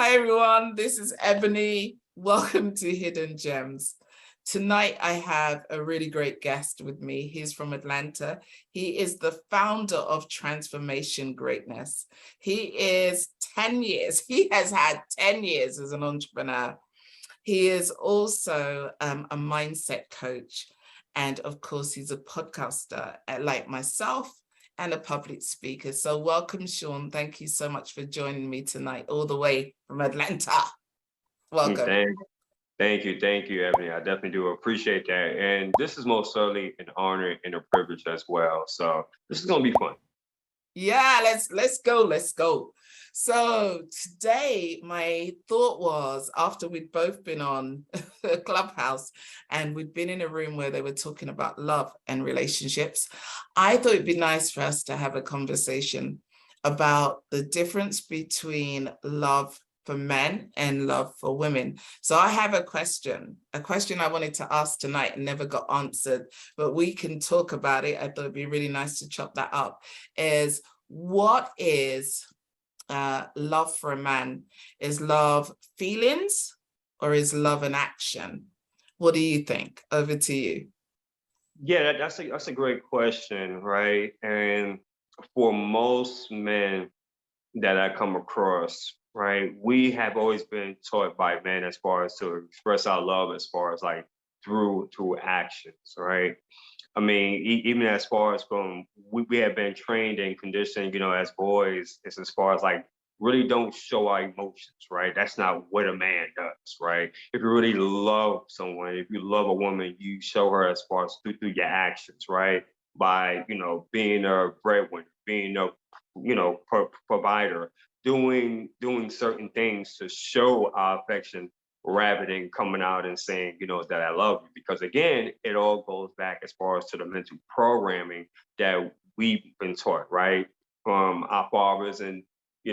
Hi everyone, this is Ebony. Welcome to Hidden Gems. Tonight I have a really great guest with me. He's from Atlanta. He is the founder of Transformation Greatness. He is 10 years. He has had 10 years as an entrepreneur. He is also a mindset coach. And of course, he's a podcaster like myself and a public speaker. So welcome, Sean. Thank you so much for joining me tonight, all the way from Atlanta. Welcome. Thank you, Ebony. I definitely do appreciate that. And this is most certainly an honor and a privilege as well. So this is gonna be fun. Yeah, let's go. So today my thought was, after we'd both been on a Clubhouse and we'd been in a room where they were talking about love and relationships, I thought it'd be nice for us to have a conversation about the difference between love for men and love for women. So I have a question I wanted to ask tonight and never got answered, but we can talk about it. I thought it'd be really nice to chop that up. Is what is love for a man? Is love feelings or is love an action? What do you think? Over to you. Yeah, that's a great question, right? And for most men that I come across, right, we have always been taught by men as far as to express our love as far as like through actions, right? I mean, even as far as from we have been trained and conditioned, as boys, it's as far as like really don't show our emotions, right? That's not what a man does, right? If you really love someone, if you love a woman, you show her as far as through your actions, right? By being a breadwinner, being a provider, doing certain things to show our affection rather than coming out and saying, that I love you. Because again, it all goes back as far as to the mental programming that we've been taught, right? From our fathers and,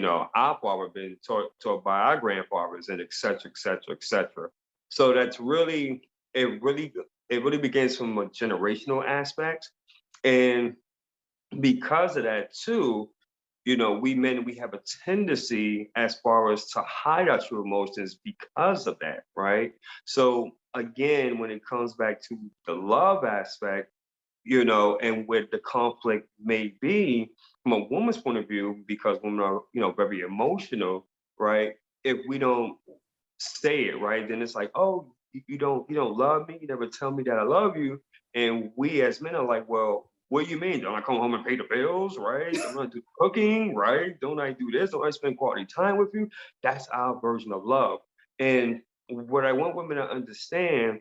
our father been taught by our grandfathers and et cetera, et cetera, et cetera. So that's it really begins from a generational aspect. And because of that too, we men, we have a tendency as far as to hide our true emotions because of that, right? So again, when it comes back to the love aspect, and where the conflict may be from a woman's point of view, because women are, very emotional, right? If we don't say it, right, then it's like, oh, you don't love me, you never tell me that I love you. And we as men are like, well, what do you mean? Don't I come home and pay the bills, right? Don't I do cooking, right? Don't I do this? Don't I spend quality time with you? That's our version of love. And what I want women to understand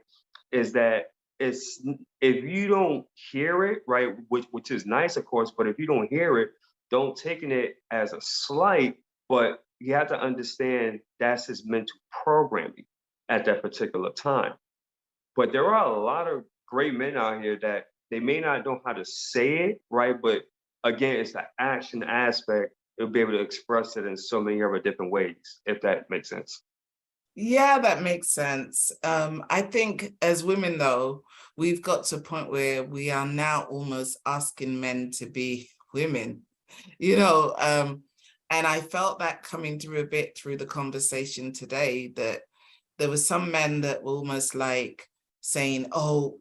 is that it's if you don't hear it, right, which is nice, of course, but if you don't hear it, don't taking it as a slight, but you have to understand that's his mental programming at that particular time. But there are a lot of great men out here that they may not know how to say it, right? But again, it's the action aspect. They'll be able to express it in so many other different ways, if that makes sense. Yeah, that makes sense. I think as women, though, we've got to a point where we are now almost asking men to be women, you know. And I felt that coming through a bit through the conversation today, that there were some men that were almost like saying, oh,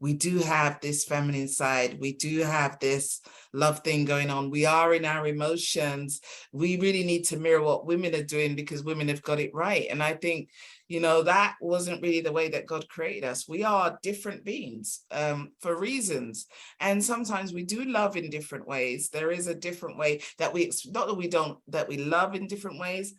we do have this feminine side. We do have this love thing going on. We are in our emotions. We really need to mirror what women are doing because women have got it right. And I think, that wasn't really the way that God created us. We are different beings for reasons. And sometimes we do love in different ways. There is a different way that not that we don't, that we love in different ways,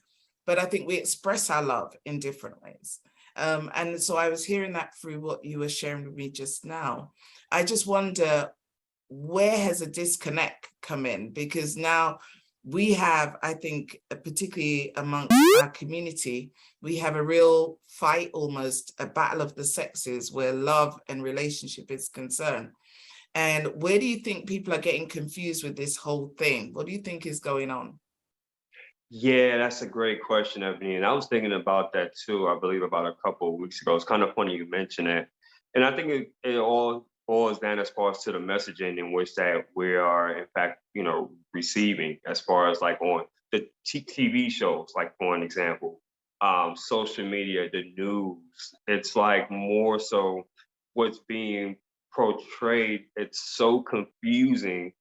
but I think we express our love in different ways. And so I was hearing that through what you were sharing with me just now. I just wonder, where has a disconnect come in? Because now we have, I think, particularly amongst our community, we have a real fight, almost a battle of the sexes where love and relationship is concerned. And where do you think people are getting confused with this whole thing? What do you think is going on? Yeah, that's a great question, Ebony. And I was thinking about that too, I believe about a couple of weeks ago. It's kind of funny you mention it. And I think it all boils down as far as to the messaging in which that we are, in fact, receiving as far as like on the TV shows, like for an example, social media, the news. It's like more so what's being portrayed. It's so confusing,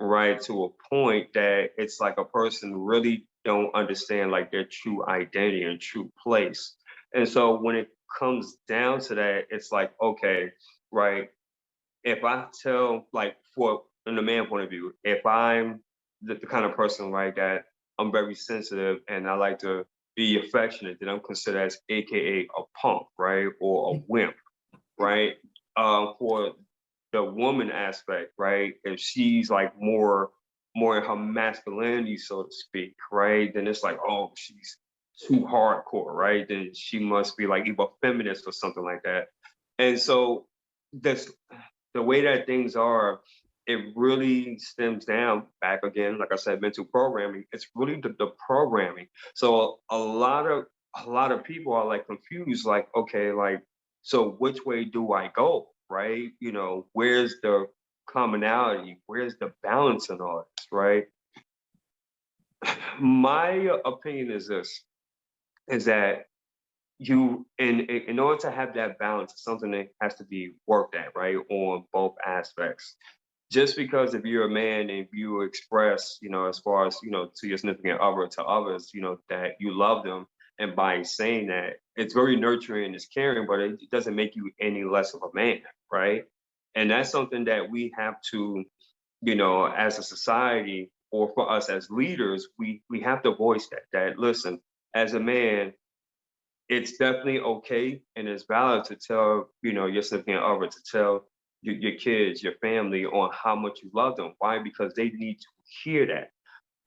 right, to a point that it's like a person really don't understand like their true identity and true place. And so when it comes down to that, it's like, okay, right, if I tell, like, for in the man point of view, if I'm the kind of person, right, that I'm very sensitive and I like to be affectionate, then I'm considered as AKA a punk, right, or a wimp, right? For the woman aspect, right, if she's like more in her masculinity, so to speak, right, then it's like, oh, she's too hardcore, right? Then she must be like either feminist or something like that. And so that's the way that things are, it really stems down back again, like I said, mental programming. It's really the programming. So a lot of people are like confused, like, okay, like, so which way do I go? Right? Where's the commonality? Where's the balance in all this, right? My opinion is this, is that you in order to have that balance, it's something that has to be worked at, right, on both aspects. Just because if you're a man and you express, as far as, to your significant other, to others, that you love them, and by saying that, it's very nurturing, it's caring, but it doesn't make you any less of a man, right? And that's something that we have to, as a society, or for us as leaders, we have to voice that listen, as a man, it's definitely okay and it's valid to tell, your significant other, to tell your kids, your family, on how much you love them. Why? Because they need to hear that.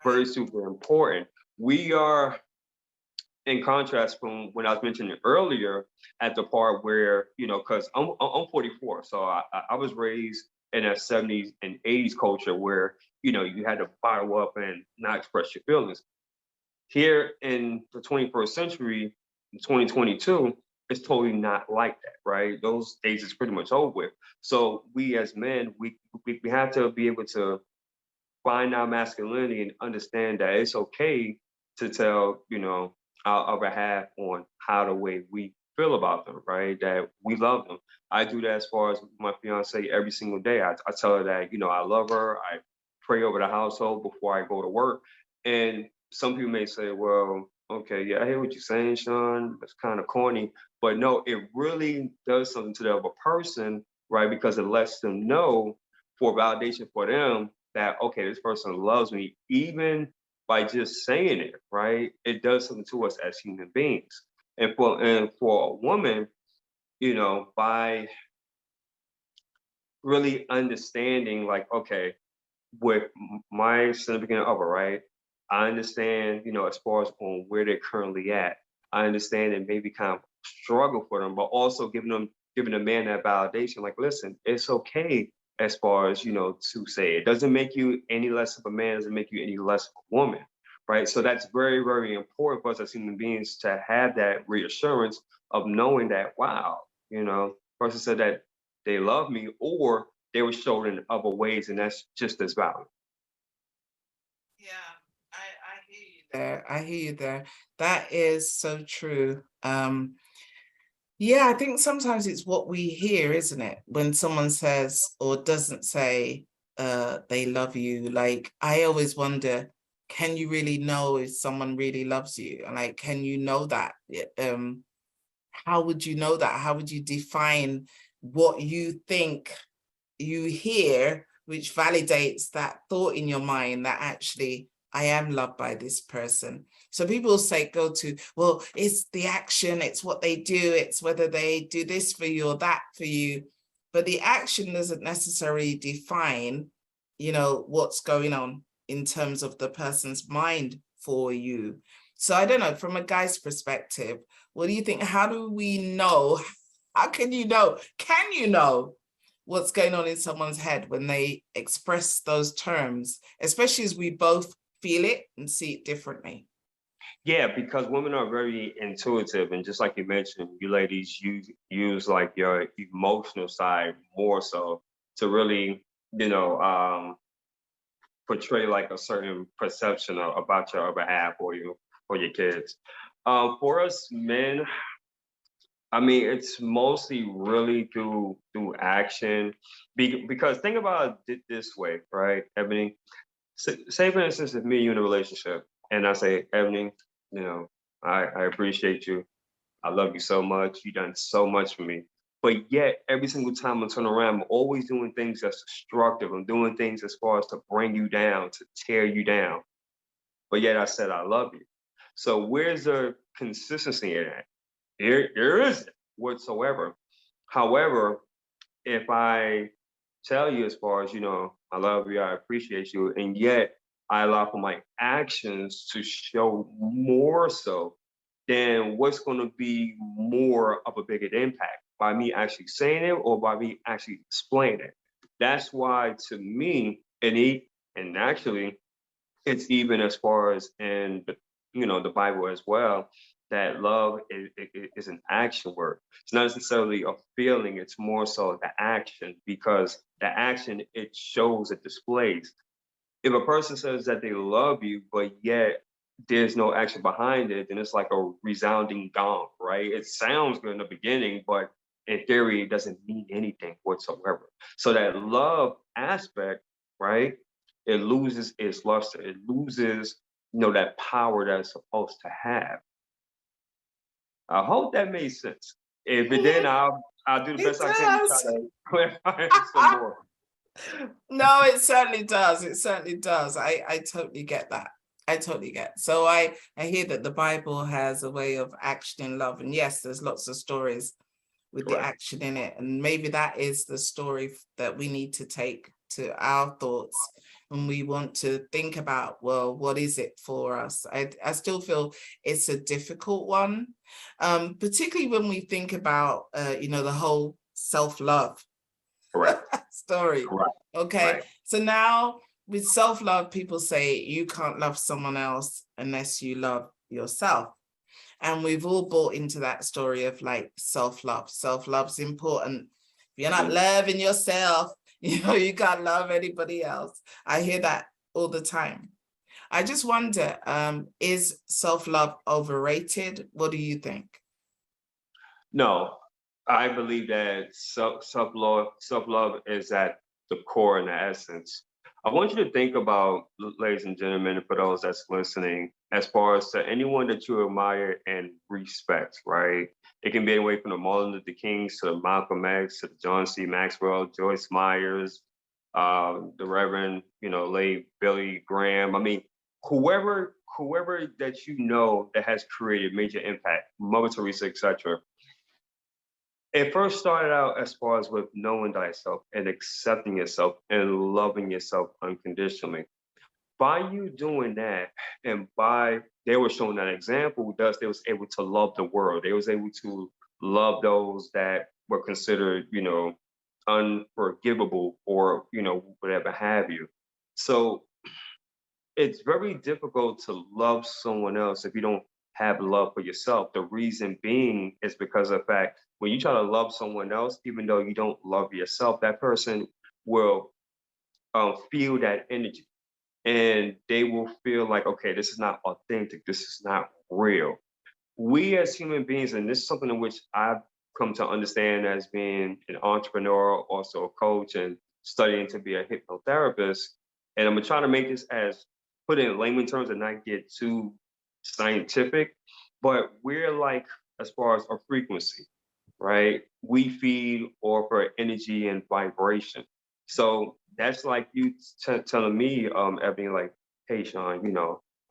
Very super important. We are, in contrast from when I was mentioning earlier, at the part where, because I'm 44, so I was raised in that 70s and 80s culture where, you had to bottle up and not express your feelings. Here in the 21st century, in 2022, it's totally not like that, right? Those days is pretty much over with. So we as men, we have to be able to find our masculinity and understand that it's okay to tell, our other half on how the way we feel about them, right? That we love them. I do that as far as my fiance every single day. I tell her that, I love her. I pray over the household before I go to work. And some people may say, well, okay, yeah, I hear what you're saying, Sean. That's kind of corny. But no, it really does something to the other person, right? Because it lets them know, for validation for them, that, okay, this person loves me, even by just saying it, right? It does something to us as human beings. And for a woman, by really understanding, like, okay, with my significant other, right? I understand, as far as on where they're currently at. I understand it maybe kind of struggle for them, but also giving the man that validation, like, listen, it's okay, as far as, to say it. Doesn't make you any less of a man, doesn't make you any less of a woman. Right. So that's very, very important for us as human beings to have that reassurance of knowing that, wow, person said that they love me, or they were showed in other ways, and that's just as valid. Yeah, I hear you there. I hear you there. That is so true. Yeah, I think sometimes it's what we hear, isn't it? When someone says or doesn't say they love you. Like, I always wonder, can you really know if someone really loves you? And like, can you know that? How would you know that? How would you define what you think you hear, which validates that thought in your mind that actually I am loved by this person? So people say, go to, well, it's the action, it's what they do, it's whether they do this for you or that for you. But the action doesn't necessarily define, what's going on in terms of the person's mind for you. So I don't know, from a guy's perspective, what do you think? How do we know? How can you know? Can you know what's going on in someone's head when they express those terms, especially as we both feel it and see it differently? Yeah, because women are very intuitive, and just like you mentioned, you ladies use like your emotional side more so to really, you know, portray like a certain perception about your other half or your kids. For us men, I mean, it's mostly really through action. Because think about it this way, right, Ebony? Say for instance, if me and you in a relationship, and I say, Ebony, you know, I appreciate you. I love you so much. You've done so much for me. But yet, every single time I turn around, I'm always doing things that's destructive. I'm doing things as far as to bring you down, to tear you down. But yet I said I love you. So where's the consistency in that? There isn't whatsoever. However, if I tell you as far as, I love you, I appreciate you, and yet I allow for my actions to show more so, then what's going to be more of a bigger impact? By me actually saying it or by me actually explaining it? That's why to me, and actually it's even as far as in the Bible as well, that love is an action word. It's not necessarily a feeling, it's more so the action, because the action, it shows, it displays. If a person says that they love you but yet there's no action behind it, then it's like a resounding gong, right? It sounds good in the beginning, but in theory it doesn't mean anything whatsoever. So that love aspect, right, it loses its luster, it loses that power that it's supposed to have. I hope that made sense. If it didn't, I'll do the It best I can to try does. to clarify it some more. No, it certainly does. It certainly does. I totally get that. I totally get. So I hear that the Bible has a way of actioning love. And yes, there's lots of stories with the Correct. action in it. And maybe that is the story that we need to take to our thoughts when we want to think about, well, what is it for us? I still feel it's a difficult one, particularly when we think about, the whole self-love Correct. story. Correct. Okay. Right. So now with self-love, people say you can't love someone else unless you love yourself. And we've all bought into that story of like self-love. Self-love's important. If you're not loving yourself, you can't love anybody else. I hear that all the time. I just wonder, is self-love overrated? What do you think? No, I believe that self love is at the core and the essence. I want you to think about, ladies and gentlemen, and for those that's listening, as far as to anyone that you admire and respect, right? It can be anywhere from the Martin Luther Kings to the Malcolm X to the John C. Maxwell, Joyce Myers, the Reverend, late Billy Graham. I mean, whoever that that has created major impact, Mother Teresa, etc. It first started out as far as with knowing thyself and accepting yourself and loving yourself unconditionally. By you doing that, and by they were showing that example, thus they was able to love the world. They was able to love those that were considered, unforgivable or, whatever have you. So it's very difficult to love someone else if you don't have love for yourself. The reason being is because of the fact when you try to love someone else, even though you don't love yourself, that person will feel that energy and they will feel like, okay, this is not authentic. This is not real. We as human beings, and this is something in which I've come to understand as being an entrepreneur, also a coach, and studying to be a hypnotherapist. And I'm gonna try to make this as put it in layman terms and not get too scientific, but we're like as far as a frequency, right? We feed off our energy and vibration. So that's like you telling me, Ebony, like, hey, Sean,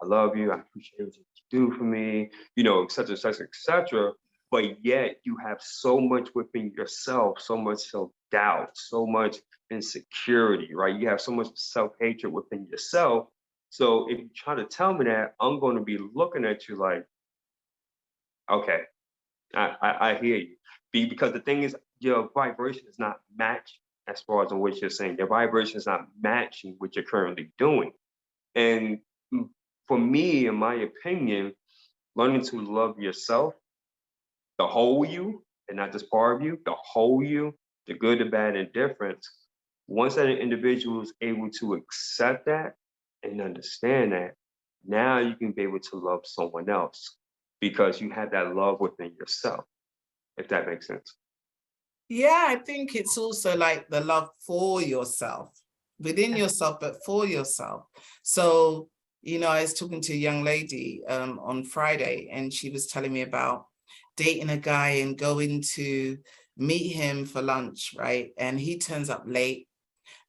I love you. I appreciate what you do for me, et cetera, et cetera, et cetera. But yet you have so much within yourself, so much self-doubt, so much insecurity, right? You have so much self-hatred within yourself. So if you try to tell me that, I'm going to be looking at you like, okay, I hear you. Because the thing is, your vibration is not matching as far as in what you're saying. Your vibration is not matching what you're currently doing. And for me, in my opinion, learning to love yourself, the whole you, and not just part of you, the whole you, the good, the bad, and difference. Once that individual is able to accept that and understand that, now you can be able to love someone else because you have that love within yourself, if that makes sense. Yeah, I think it's also like the love for yourself, within Yeah. yourself, but for yourself. So, I was talking to a young lady on Friday, and she was telling me about dating a guy and going to meet him for lunch, right? And he turns up late,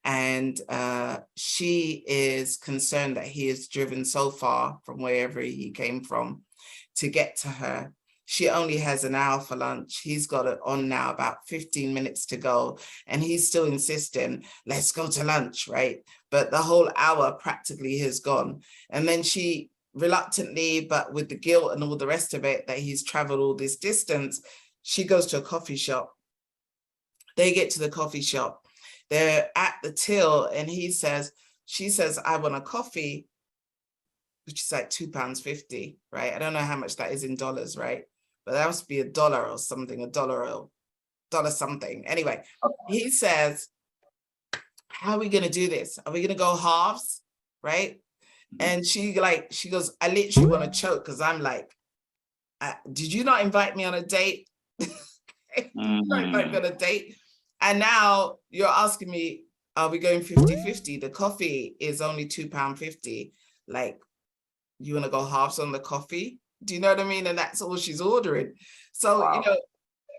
and she is concerned that he has driven so far from wherever he came from to get to her. She only has an hour for lunch. He's got it on now, about 15 minutes to go. And he's still insisting, let's go to lunch, right? But the whole hour practically has gone. And then she reluctantly, but with the guilt and all the rest of it, that he's traveled all this distance, she goes to a coffee shop. They get to the coffee shop. They're at the till, and she says, I want a coffee, which is like £2.50, right? I don't know how much that is in dollars, right? But that must be $1 or something, $1 something. Anyway, he says, how are we gonna do this? Are we gonna go halves, right? And she goes, I literally want to choke, because I'm like, did you not invite me on a date? Not invite me on a date. And now you're asking me, are we going 50-50? The coffee is only £2.50. Like, you want to go halves on the coffee? Do you know what I mean? And that's all she's ordering. So, Wow.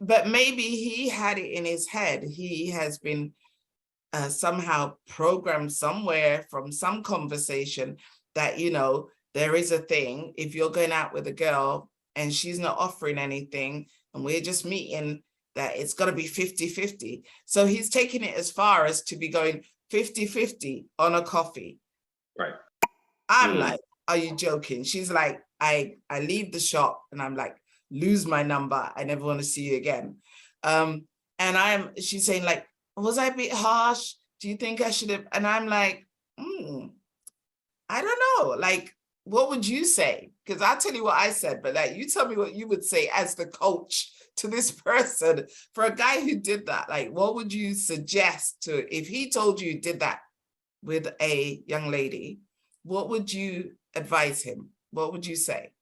but maybe he had it in his head. He has been somehow programmed somewhere from some conversation that, there is a thing. If you're going out with a girl and she's not offering anything and we're just meeting, that it's got to be 50-50. So he's taking it as far as to be going 50-50 on a coffee. Right. I'm like, are you joking? She's like, I leave the shop and I'm like, lose my number. I never want to see you again. And she's saying like, was I a bit harsh? Do you think I should have? And I'm like, I don't know. Like, what would you say? Because I'll tell you what I said, but like, you tell me what you would say as the coach to this person for a guy who did that. Like, what would you suggest if he told you did that with a young lady? What would you advise him? What would you say?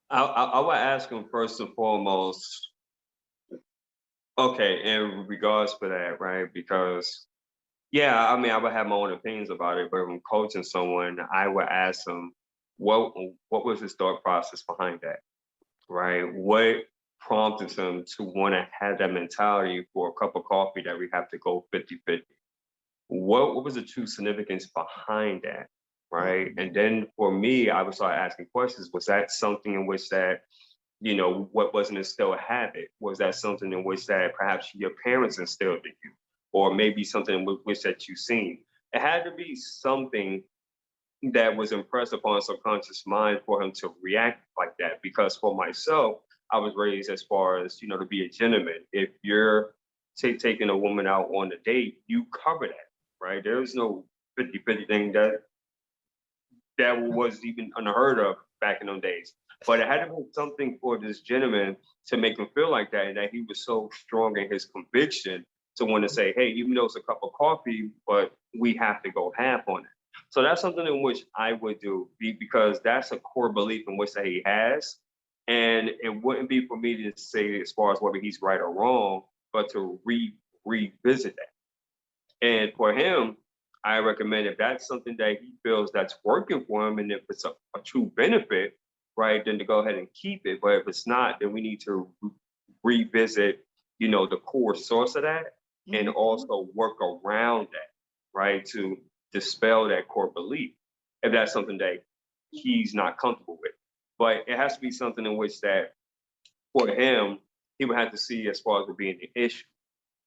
I would ask him first and foremost, okay, in regards for that, right? Because yeah, I mean, I would have my own opinions about it, but when coaching someone, I would ask them, what was his thought process behind that, right? What prompted him to want to have that mentality for a cup of coffee that we have to go 50-50? What was the true significance behind that, right? And then for me, I would start asking questions. Was that something in which that, what wasn't instilled a habit? Was that something in which that perhaps your parents instilled in you? Or maybe something in which that you've seen? It had to be something that was impressed upon a subconscious mind for him to react like that. Because for myself, I was raised as far as, to be a gentleman. If you're taking a woman out on a date, you cover that, right? There's no 50-50 thing that was even unheard of back in those days. But it had to be something for this gentleman to make him feel like that, and that he was so strong in his conviction to want to say, hey, even though it's a cup of coffee, but we have to go half on it. So that's something in which I would do, because that's a core belief in which that he has. And it wouldn't be for me to say as far as whether he's right or wrong, but to revisit that. And for him, I recommend, if that's something that he feels that's working for him, and if it's a true benefit, right, then to go ahead and keep it. But if it's not, then we need to revisit, the core source of that, and also work around that, right, to dispel that core belief, if that's something that he's not comfortable with. But it has to be something in which that for him, he would have to see as far as it being the issue.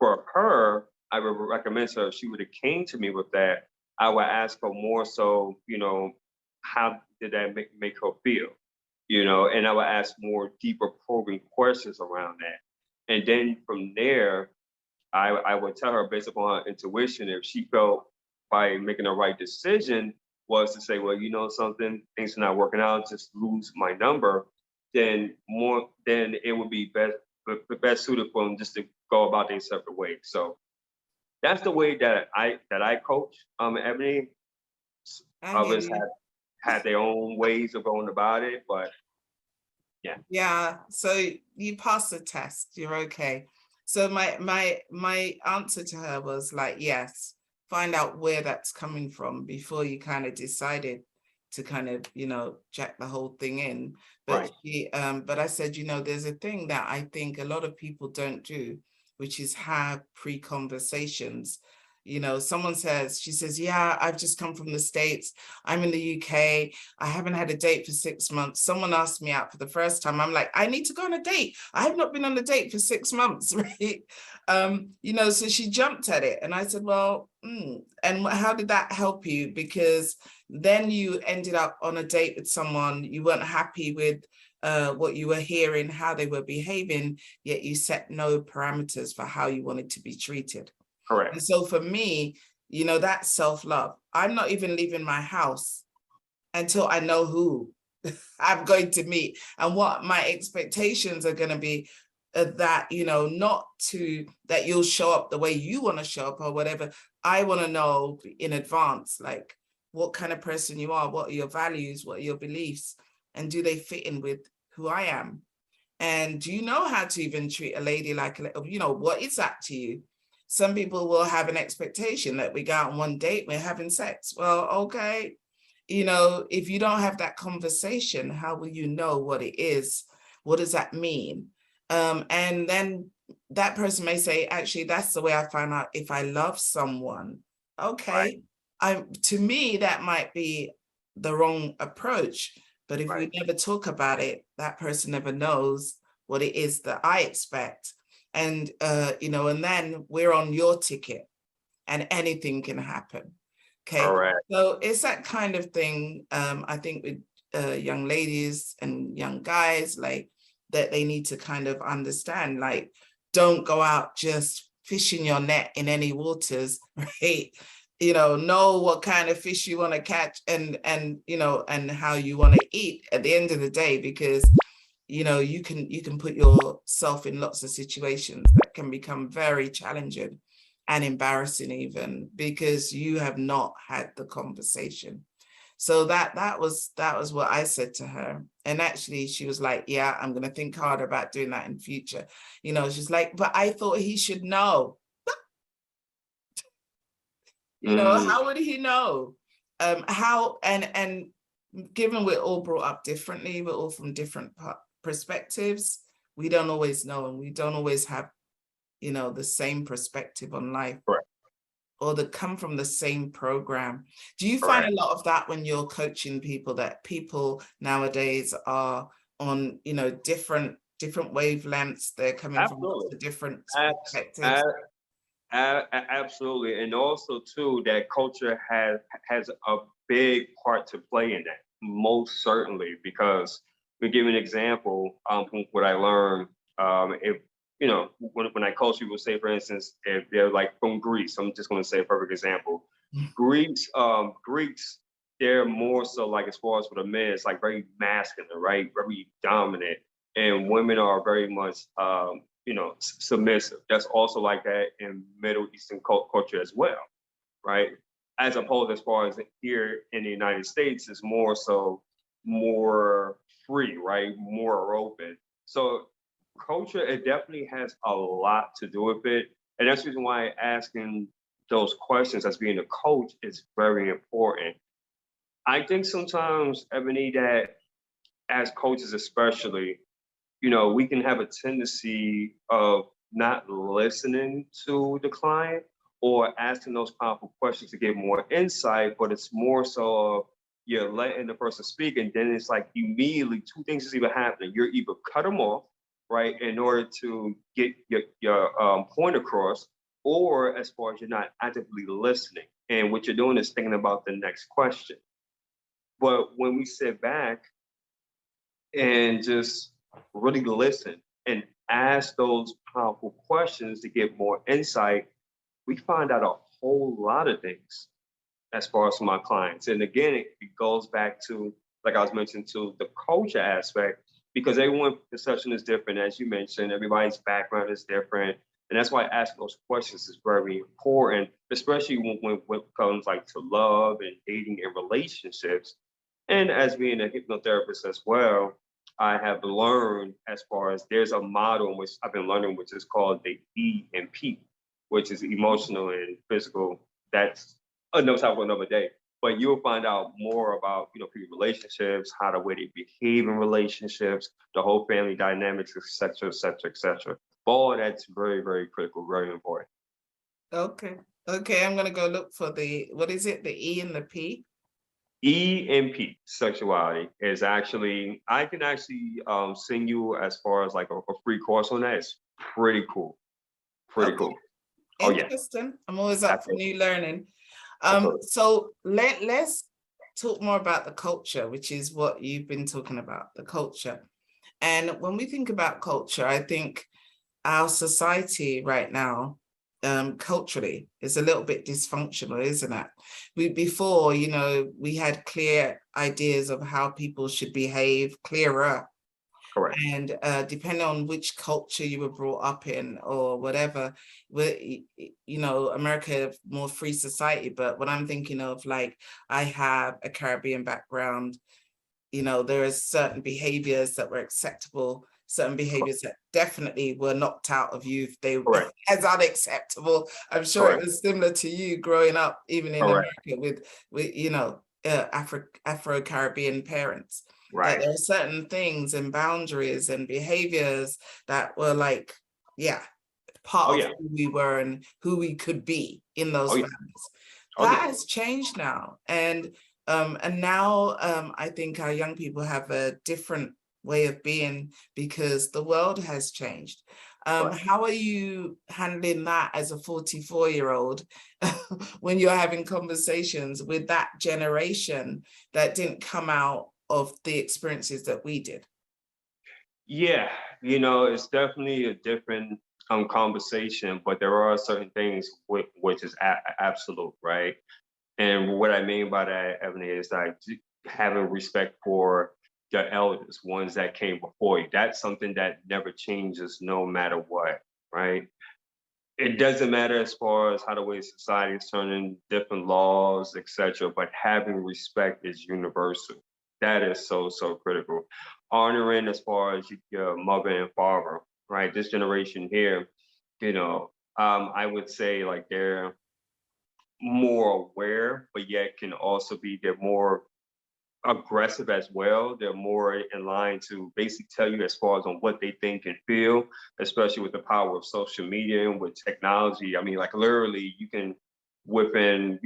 For her, I would recommend, so if she would have came to me with that, I would ask her more so, how did that make her feel? And I would ask more deeper probing questions around that. And then from there, I would tell her, based upon her intuition, if she felt by making the right decision was to say, well, something, things are not working out, just lose my number, then it would be best suited for them just to go about their separate ways. So that's the way that I coach, Ebony. I hear Others you. had their own ways of going about it, but yeah. Yeah, so you passed the test, you're okay. So my answer to her was like, yes, find out where that's coming from before you kind of decided to kind of, jack the whole thing in. But Right. but I said, there's a thing that I think a lot of people don't do, which is have pre-conversations. Someone says, she says, yeah, I've just come from the States. I'm in the UK. I haven't had a date for 6 months. Someone asked me out for the first time. I'm like, I need to go on a date. I have not been on a date for 6 months, right? So she jumped at it. And I said, well, and how did that help you? Because then you ended up on a date with someone, you weren't happy with what you were hearing, how they were behaving, yet you set no parameters for how you wanted to be treated. Correct. And so for me, that's self-love. I'm not even leaving my house until I know who I'm going to meet and what my expectations are going to be, that, not to that you'll show up the way you want to show up or whatever. I want to know in advance, like what kind of person you are, what are your values, what are your beliefs, and do they fit in with who I am? And do you know how to even treat a lady like what is that to you? Some people will have an expectation that we go out on one date, we're having sex. Well, okay. If you don't have that conversation, how will you know what it is? What does that mean? And then that person may say, actually, that's the way I find out if I love someone. Right. Okay. To me, that might be the wrong approach. But if we Right. never talk about it, that person never knows what it is that I expect. And, and then we're on your ticket and anything can happen. Okay. Correct. So it's that kind of thing. I think with young ladies and young guys, like that they need to kind of understand, like, don't go out just fishing your net in any waters, right? Know what kind of fish you want to catch and how you want to eat at the end of the day, because you can put yourself in lots of situations that can become very challenging and embarrassing, even because you have not had the conversation. So that was what I said to her. And actually she was like, yeah, I'm going to think harder about doing that in future. She's like, but I thought he should know. Mm, How would he know? How and given we're all brought up differently, we're all from different perspectives, we don't always know, and we don't always have the same perspective on life, correct. or that come from the same program. Do you find Correct. a lot of that when you're coaching people, that people nowadays are on different wavelengths, they're coming from lots Absolutely. of different Abs- perspectives? a- Absolutely. And also too, that culture has a big part to play in that, most certainly, because we give an example from what I learned. If when I coach people, say for instance, if they're like from Greece, I'm just going to say a perfect example. Greeks, they're more so like, as far as for the men, it's like very masculine, right? Very dominant, and women are very much submissive. That's also like that in Middle Eastern culture as well, right? As opposed, as far as here in the United States, is more so more free, right? More open. So culture, it definitely has a lot to do with it. And that's the reason why asking those questions as being a coach is very important. I think sometimes, Ebony, that as coaches especially, we can have a tendency of not listening to the client or asking those powerful questions to get more insight, but it's more so of you're letting the person speak, and then it's like immediately two things is either happening. You're either cut them off, right, in order to get your point across, or as far as you're not actively listening. And what you're doing is thinking about the next question. But when we sit back and just really listen and ask those powerful questions to get more insight, we find out a whole lot of things as far as my clients. And again, it goes back to, like I was mentioning, to the culture aspect, because everyone's perception is different. As you mentioned, everybody's background is different. And that's why asking those questions is very important, especially when it comes like to love and dating and relationships. And as being a hypnotherapist as well, I have learned as far as there's a model in which I've been learning, which is called the EMP, which is emotional and physical. That's another topic for another day. But you'll find out more about, people relationships, how the way they behave in relationships, the whole family dynamics, et cetera, et cetera, et cetera. All that's very, very critical, very important. Okay. Okay, I'm gonna go look for what is it? The E and the P? EMP sexuality is actually, I can actually send you as far as like a free course on that. It's pretty cool. Pretty Okay. cool. Oh yeah. Interesting. I'm always up for Absolutely. new learning. Absolutely. So let's talk more about the culture, which is what you've been talking about, the culture. And when we think about culture, I think our society right now, culturally, is a little bit dysfunctional, isn't it? Before, we had clear ideas of how people should behave, clearer. Correct. And depending on which culture you were brought up in or whatever, America, more free society. But when I'm thinking of, like, I have a Caribbean background, there are certain behaviors that were acceptable, certain behaviors that definitely were knocked out of youth. They were as unacceptable. I'm sure it was similar to you growing up, even in America, with Afro-Caribbean parents. That there are certain things and boundaries and behaviors that were like, part of who we were and who we could be in those families. That has changed now. And now I think our young people have a different way of being because the world has changed. How are you handling that as a 44-year-old when you're having conversations with that generation that didn't come out of the experiences that we did? Yeah, it's definitely a different conversation, but there are certain things which is absolute, right? And what I mean by that, Evan, is like having respect for the elders, ones that came before you. That's something that never changes no matter what, right? It doesn't matter as far as how the way society is turning, different laws, etc. But having respect is universal. That is so, so critical. Honoring as far as your mother and father, right? This generation here, I would say like they're more aware, but yet they're more aggressive as well. They're more in line to basically tell you as far as on what they think and feel, especially with the power of social media and with technology. I mean, like literally you can within,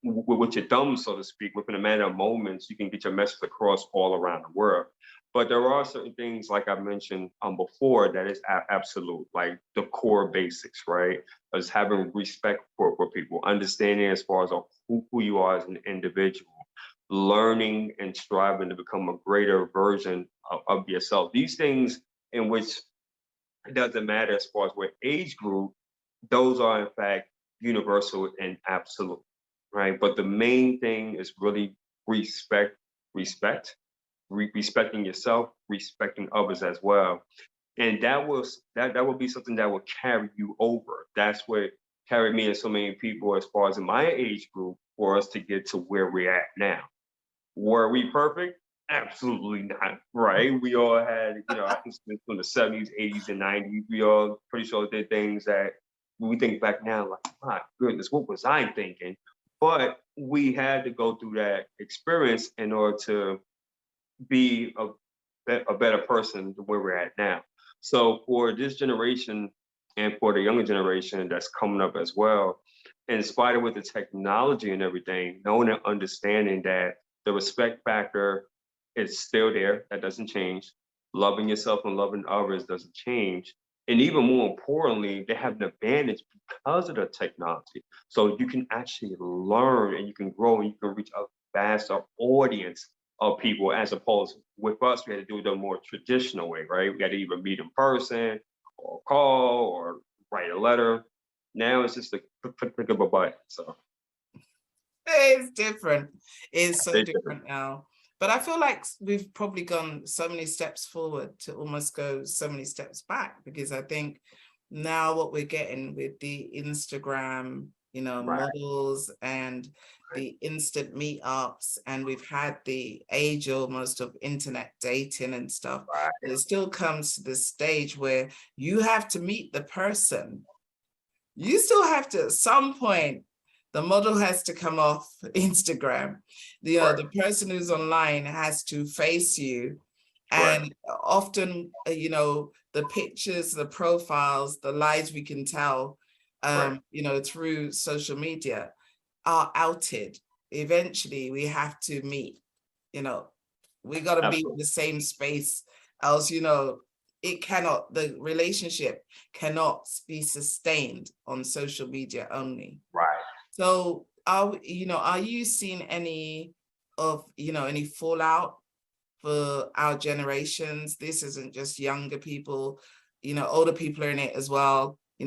with your thumb, so to speak, within a matter of moments, you can get your message across all around the world. But there are certain things, like I mentioned before, that is absolute, like the core basics, right? Is having respect for people, understanding as far as who you are as an individual, learning and striving to become a greater version of yourself. These things in which it doesn't matter as far as what age group, those are in fact universal and absolute, right? But the main thing is really respect, respecting yourself, respecting others as well. And that will be something that will carry you over. That's what carried me and so many people as far as in my age group for us to get to where we're at now. Were we perfect? Absolutely not, right? We all had, I think from the 70s, 80s, and 90s, we all pretty sure did things that when we think back now, like, my goodness, what was I thinking? But we had to go through that experience in order to be a better person than where we're at now. So for this generation and for the younger generation that's coming up as well, in spite of with the technology and everything, knowing and understanding that the respect factor is still there, that doesn't change. Loving yourself and loving others doesn't change. And even more importantly, they have an advantage because of the technology. So you can actually learn and you can grow and you can reach a vaster audience of people, as opposed with us, we had to do it the more traditional way, right? We had to either meet in person or call or write a letter. Now it's just a click of a button. So it's different. It's so different now. But I feel like we've probably gone so many steps forward to almost go so many steps back, because I think now what we're getting with the Instagram, Right, models and the instant meetups, and we've had the age almost of internet dating and stuff, right, but it still comes to this stage where you have to meet the person. You still have to, at some point, the model has to come off Instagram. right, The person who's online has to face you. right, And often, the pictures, the profiles, the lies we can tell, right. through social media are outed. Eventually, we have to meet, you know, we got to be in Absolutely. the same space, else, the relationship cannot be sustained on social media only. Right. So are you seeing any fallout for our generations? This isn't just younger people, older people are in it as well. We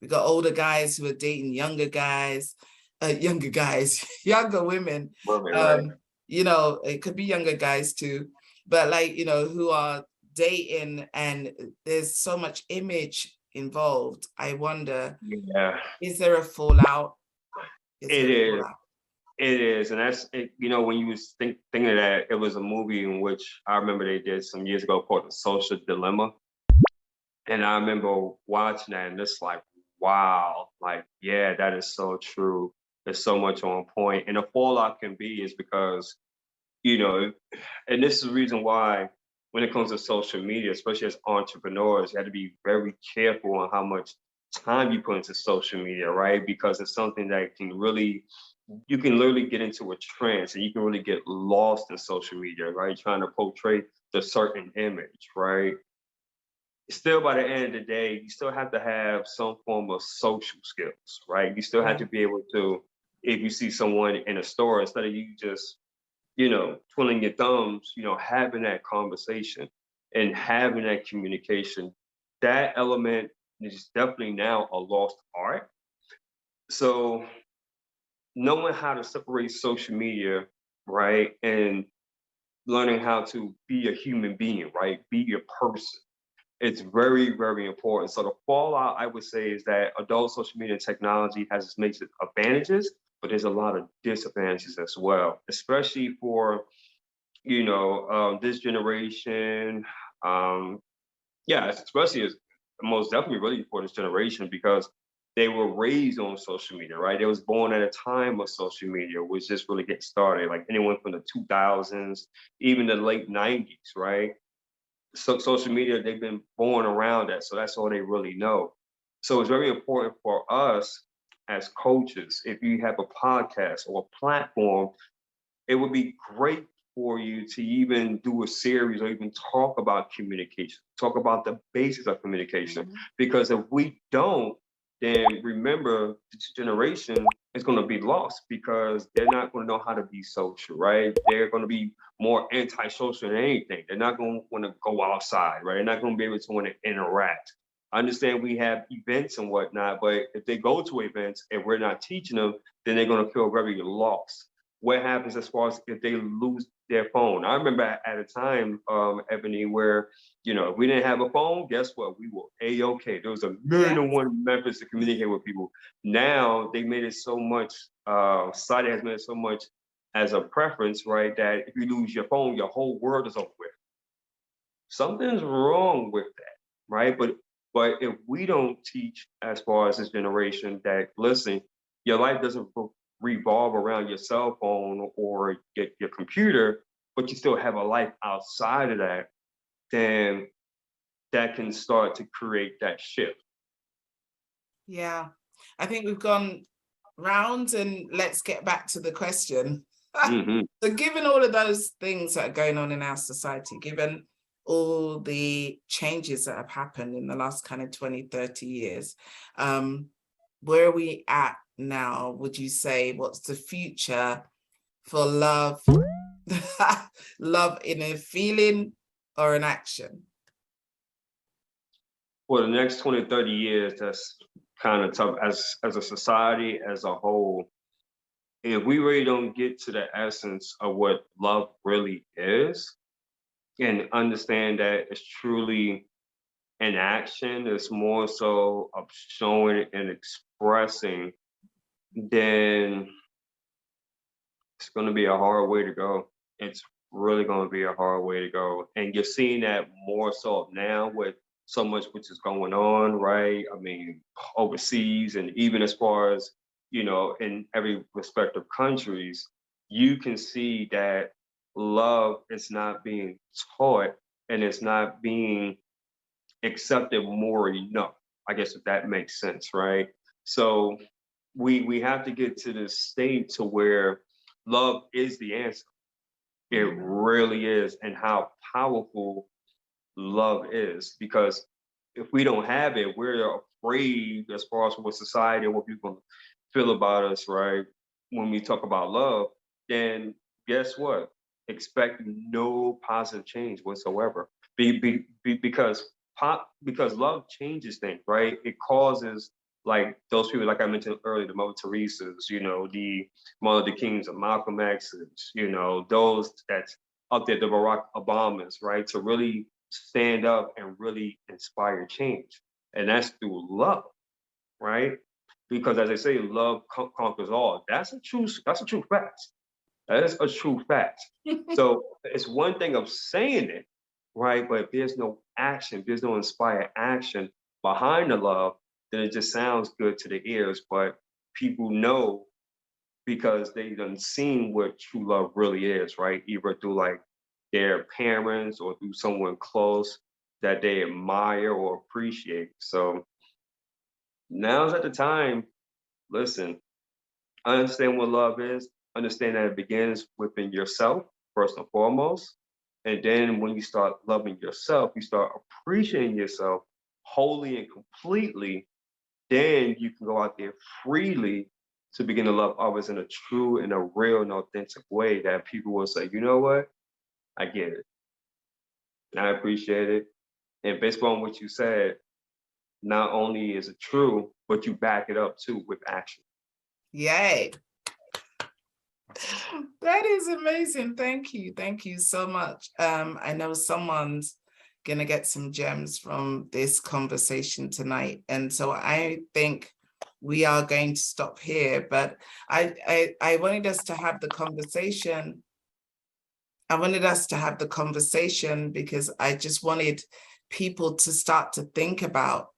got older guys who are dating younger guys, younger women. Right, right. Um, it could be younger guys too, but who are dating, and there's so much image involved. I wonder, Yeah, is there a fallout? Is it there a is. fallout? It is, and that's it, when you was thinking of that, it was a movie in which I remember they did some years ago called The Social Dilemma, and I remember watching that, and it's like, wow, like yeah, that is so true. It's so much on point, and the fallout can be is because you know, and this is the reason why when it comes to social media, especially as entrepreneurs, you have to be very careful on how much time you put into social media, right? Because it's something that can really you can literally get into a trance and you can really get lost in social media, right? Trying to portray the certain image, right? Still, by the end of the day, you still have to have some form of social skills, right? You still have Yeah. to be able to, if you see someone in a store, instead of you just, twiddling your thumbs, having that conversation and having that communication, that element is definitely now a lost art. So knowing how to separate social media, right, and learning how to be a human being, right, be a person. It's very, very important. So the fallout, I would say, is that adult social media technology has its makes it advantages, but there's a lot of disadvantages as well, especially for this generation. Um, yeah, especially as most definitely really for this generation because they were raised on social media, right? They was born at a time of social media, which just really get started, like anyone from the 2000s, even the late 90s, right? So social media, they've been born around that, so that's all they really know. So it's very important for us as coaches, if you have a podcast or a platform, it would be great for you to even do a series or even talk about communication, talk about the basis of communication. Mhm. Because if we don't, then remember this generation is going to be lost because they're not going to know how to be social, right? They're going to be more antisocial than anything. They're not going to want to go outside, right? They're not going to be able to want to interact. I understand we have events and whatnot, but if they go to events and we're not teaching them, then they're going to feel very lost. What happens as far as if they lose their phone? I remember at a time, Ebony, where if we didn't have a phone, guess what? We were a-okay. There was a million Yeah. and one methods to communicate with people. Now they made it so much. Society has made it so much as a preference, right? That if you lose your phone, your whole world is over with. Something's wrong with that, right? But if we don't teach as far as this generation that listen, your life doesn't revolve around your cell phone or your computer, but you still have a life outside of that, then that can start to create that shift. Yeah. I think we've gone round, and let's get back to the question. Hmm. So given all of those things that are going on in our society, given all the changes that have happened in the last kind of 20, 30 years, where are we at now? Would you say, what's the future for love? Love in a feeling or an action? For the next 20, 30 years, that's kind of tough as a society as a whole. If we really don't get to the essence of what love really is and understand that it's truly in action, it's more so of showing and expressing, then it's going to be a hard way to go. It's really going to be a hard way to go. And you're seeing that more so now with so much which is going on, right? I mean, overseas and even as far as, in every respective countries, you can see that love is not being taught and it's not being accepted more enough. I guess if that makes sense, right? So we have to get to this state to where love is the answer. It really is, and how powerful love is. Because if we don't have it, we're afraid as far as what society and what people feel about us, right? When we talk about love, then guess what? Expect no positive change whatsoever. Because love changes things, right? It causes, like those people, like I mentioned earlier, the Mother Teresa's, the Martin Luther Kings, and Malcolm X's, those that's up there, the Barack Obamas, right? To really stand up and really inspire change. And that's through love, right? Because as I say, love conquers all. That's a true fact. That is a true fact. So it's one thing of saying it, right? But if there's no action, if there's no inspired action behind the love, then it just sounds good to the ears. But people know because they done seen what true love really is, right? Either through like their parents or through someone close that they admire or appreciate. So now's at the time. Listen, understand what love is. Understand that it begins within yourself, first and foremost. And then when you start loving yourself, you start appreciating yourself wholly and completely, then you can go out there freely to begin to love others in a true and a real and authentic way that people will say, you know what? I get it. And I appreciate it. And based on what you said, not only is it true, but you back it up too with action. Yay. That is amazing. Thank you. Thank you so much. I know someone's going to get some gems from this conversation tonight. And so I think we are going to stop here, but I wanted us to have the conversation. I wanted us to have the conversation because I just wanted people to start to think about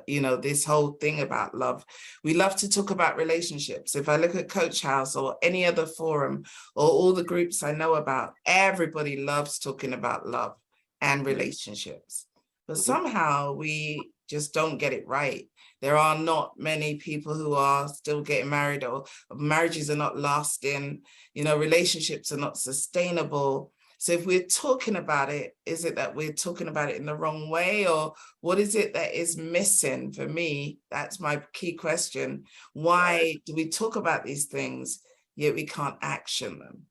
this whole thing about love. We love to talk about relationships. If I look at Coach House or any other forum or all the groups I know about, everybody loves talking about love and relationships. But somehow we just don't get it right. There are not many people who are still getting married, or marriages are not lasting, relationships are not sustainable. So if we're talking about it, is it that we're talking about it in the wrong way, or what is it that is missing? For me, that's my key question. Why do we talk about these things, yet we can't action them?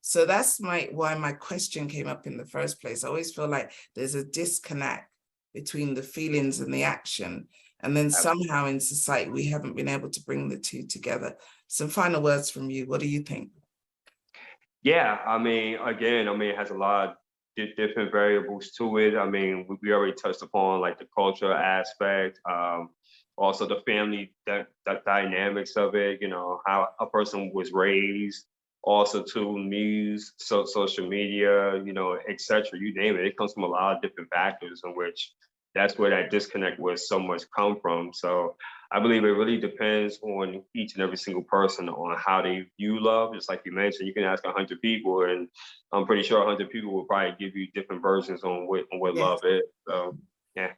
So that's why my question came up in the first place. I always feel like there's a disconnect between the feelings and the action. And then somehow in society, we haven't been able to bring the two together. Some final words from you. What do you think? Yeah, I mean, again, it has a lot of different variables to it. I mean, we already touched upon like the cultural aspect, also the family dynamics of it, how a person was raised, also to news, social media, et cetera, you name it. It comes from a lot of different factors in which that's where that disconnect would so much come from. So I believe it really depends on each and every single person on how they view love. Just like you mentioned, you can ask 100 people, and I'm pretty sure 100 people will probably give you different versions on what love is. So, yeah.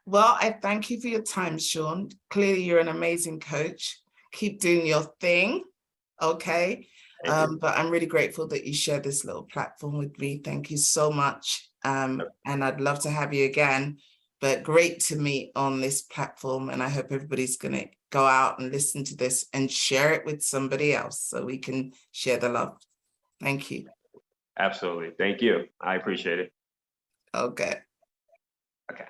Well, I thank you for your time, Sean. Clearly, you're an amazing coach. Keep doing your thing, okay? But I'm really grateful that you shared this little platform with me. Thank you so much. And I'd love to have you again. But great to meet on this platform. And I hope everybody's going to go out and listen to this and share it with somebody else so we can share the love. Thank you. Absolutely. Thank you. I appreciate it. Okay. Okay.